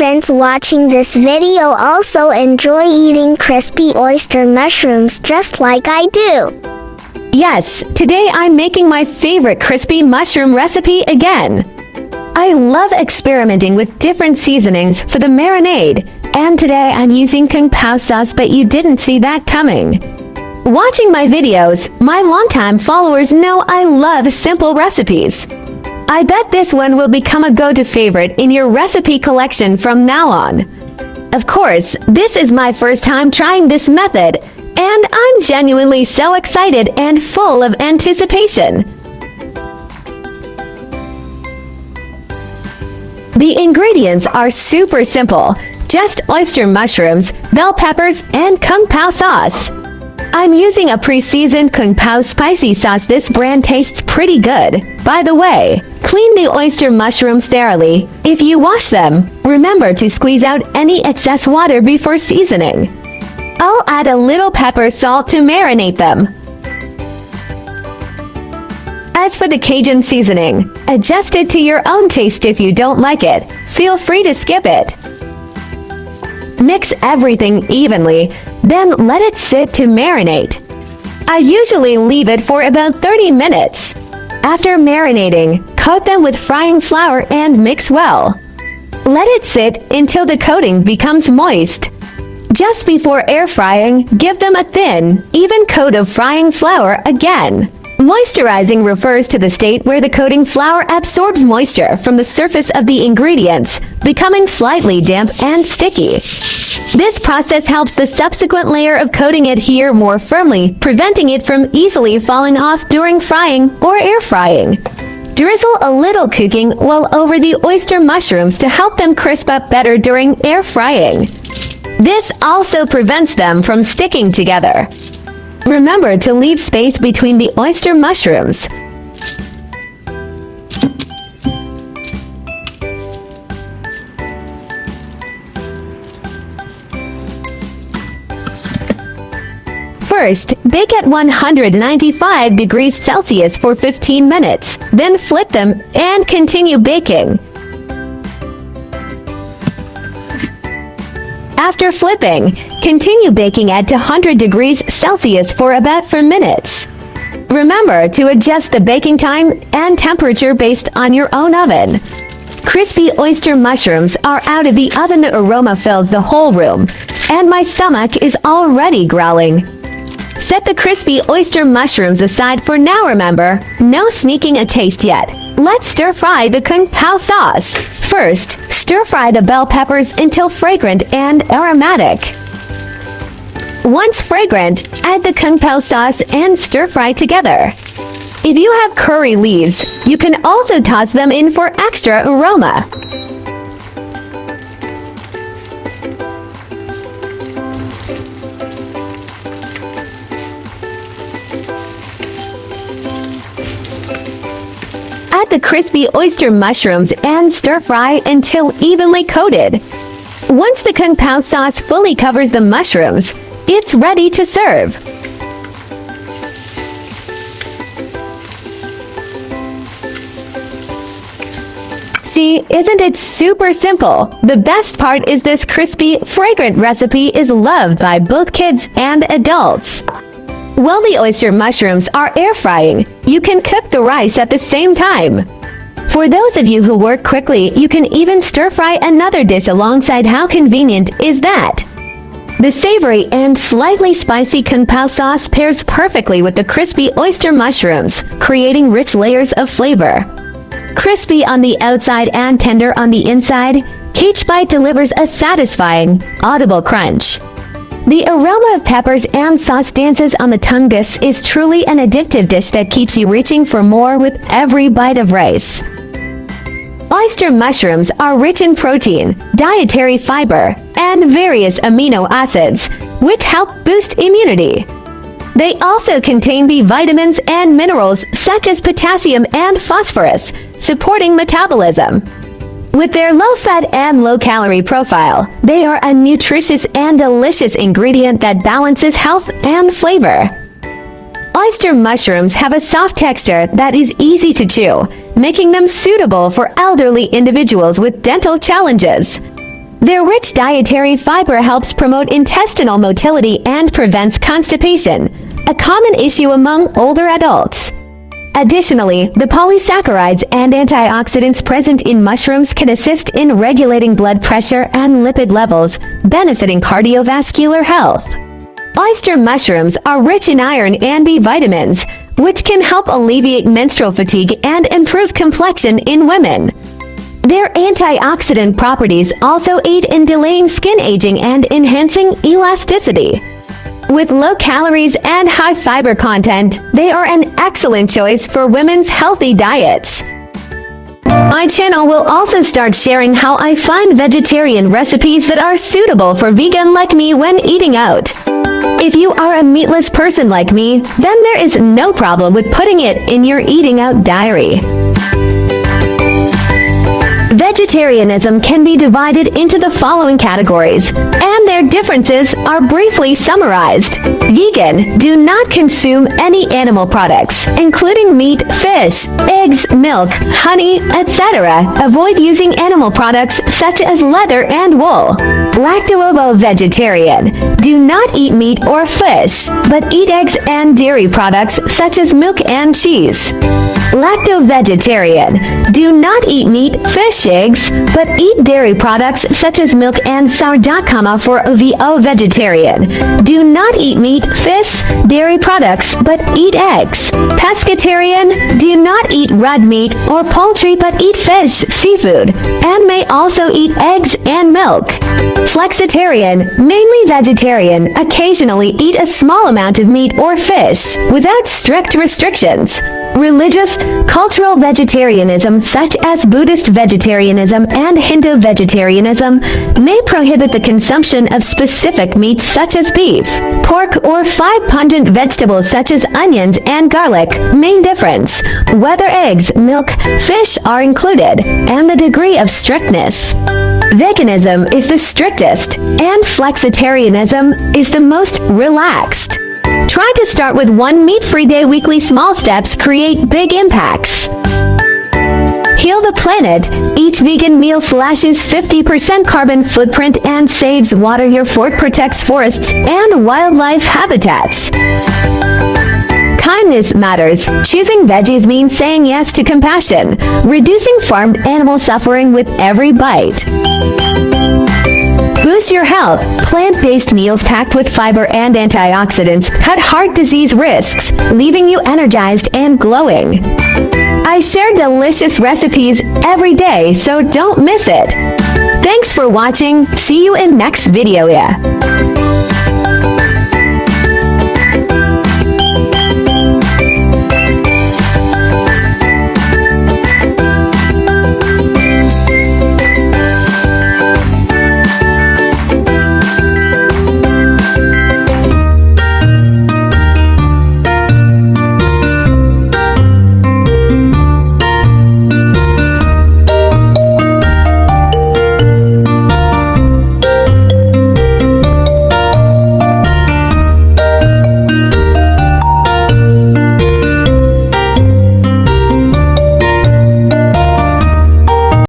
friends watching this video also enjoy eating crispy oyster mushrooms just like I do. Yes, today I'm making my favorite crispy mushroom recipe again. I love experimenting with different seasonings for the marinade, and today I'm using Kung Pao sauce, but you didn't see that coming. Watching my videos, my longtime followers know I love simple recipes. I bet this one will become a go-to favorite in your recipe collection from now on. Of course, this is my first time trying this method, and I'm genuinely so excited and full of anticipation. The ingredients are super simple, just oyster mushrooms, bell peppers, and Kung Pao sauce. I'm using a pre-seasoned Kung Pao spicy sauce. This brand tastes pretty good. By the way, clean the oyster mushrooms thoroughly. If you wash them, remember to squeeze out any excess water before seasoning. I'll add a little pepper salt to marinate them. As for the Cajun seasoning, adjust it to your own taste. If you don't like it, feel free to skip it. Mix everything evenly, then let it sit to marinate. I usually leave it for about 30 minutes. After marinating, coat them with frying flour and mix well. Let it sit until the coating becomes moist. Just before air frying, give them a thin, even coat of frying flour again. Moisturizing refers to the state where the coating flour absorbs moisture from the surface of the ingredients, becoming slightly damp and sticky. This process helps the subsequent layer of coating adhere more firmly, preventing it from easily falling off during frying or air frying. Drizzle a little cooking oil over the oyster mushrooms to help them crisp up better during air frying. This also prevents them from sticking together. Remember to leave space between the oyster mushrooms. First, bake at 195 degrees Celsius for 15 minutes, then flip them and continue baking. After flipping, continue baking at 200 degrees Celsius for about 4 minutes. Remember to adjust the baking time and temperature based on your own oven. Crispy oyster mushrooms are out of the oven. The aroma fills the whole room, and my stomach is already growling. Set the crispy oyster mushrooms aside for now. Remember, no sneaking a taste yet. Let's stir-fry the Kung Pao sauce. First, stir-fry the bell peppers until fragrant and aromatic. Once fragrant, add the Kung Pao sauce and stir-fry together. If you have curry leaves, you can also toss them in for extra aroma. Add the crispy oyster mushrooms and stir-fry until evenly coated. Once the Kung Pao sauce fully covers the mushrooms, it's ready to serve. See, isn't it super simple? The best part is this crispy, fragrant recipe is loved by both kids and adults. While the oyster mushrooms are air frying, you can cook the rice at the same time. For those of you who work quickly, you can even stir-fry another dish alongside. How convenient is that? The savory and slightly spicy Kung Pao sauce pairs perfectly with the crispy oyster mushrooms, creating rich layers of flavor. Crispy on the outside and tender on the inside, each bite delivers a satisfying, audible crunch. The aroma of peppers and sauce dances on the tongue. This is truly an addictive dish that keeps you reaching for more with every bite of rice. Oyster mushrooms are rich in protein, dietary fiber, and various amino acids, which help boost immunity. They also contain B vitamins and minerals such as potassium and phosphorus, supporting metabolism. With their low-fat and low-calorie profile, they are a nutritious and delicious ingredient that balances health and flavor. Oyster mushrooms have a soft texture that is easy to chew, making them suitable for elderly individuals with dental challenges. Their rich dietary fiber helps promote intestinal motility and prevents constipation, a common issue among older adults. Additionally, the polysaccharides and antioxidants present in mushrooms can assist in regulating blood pressure and lipid levels, benefiting cardiovascular health. Oyster mushrooms are rich in iron and B vitamins, which can help alleviate menstrual fatigue and improve complexion in women. Their antioxidant properties also aid in delaying skin aging and enhancing elasticity. With low calories and high fiber content, they are an excellent choice for women's healthy diets. My channel will also start sharing how I find vegetarian recipes that are suitable for vegan like me when eating out. If you are a meatless person like me, then there is no problem with putting it in your eating out diary. Vegetarianism can be divided into the following categories, and their differences are briefly summarized. Vegan: do not consume any animal products, including meat, fish, eggs, milk, honey, etc. Avoid using animal products such as leather and wool. Lacto-vegetarian: do not eat meat or fish, but eat eggs and dairy products such as milk and cheese. Lacto-vegetarian: do not eat meat, fish, eggs, but eat dairy products such as milk and sourdough. For vegetarian: do not eat meat, fish, dairy products, but eat eggs. Pescatarian: do not eat red meat or poultry, but eat fish, seafood, and may also eat eggs and milk. Flexitarian: mainly vegetarian, occasionally eat a small amount of meat or fish, without strict restrictions. Religious, cultural vegetarianism such as Buddhist vegetarianism and Hindu vegetarianism may prohibit the consumption of specific meats such as beef, pork, or 5 pungent vegetables such as onions and garlic. Main difference: whether eggs, milk, fish are included, and the degree of strictness. Veganism is the strictest, and flexitarianism is the most relaxed. Try to start with one meat-free day. Weekly small steps create big impacts. Heal the planet. Each vegan meal slashes 50% carbon footprint and saves water. Your fort protects forests and wildlife habitats. Kindness matters. Choosing veggies means saying yes to compassion, reducing farmed animal suffering with every bite. Boost your health. Plant-based meals packed with fiber and antioxidants cut heart disease risks, leaving you energized and glowing. I share delicious recipes every day, so don't miss it. Thanks for watching. See you in next video.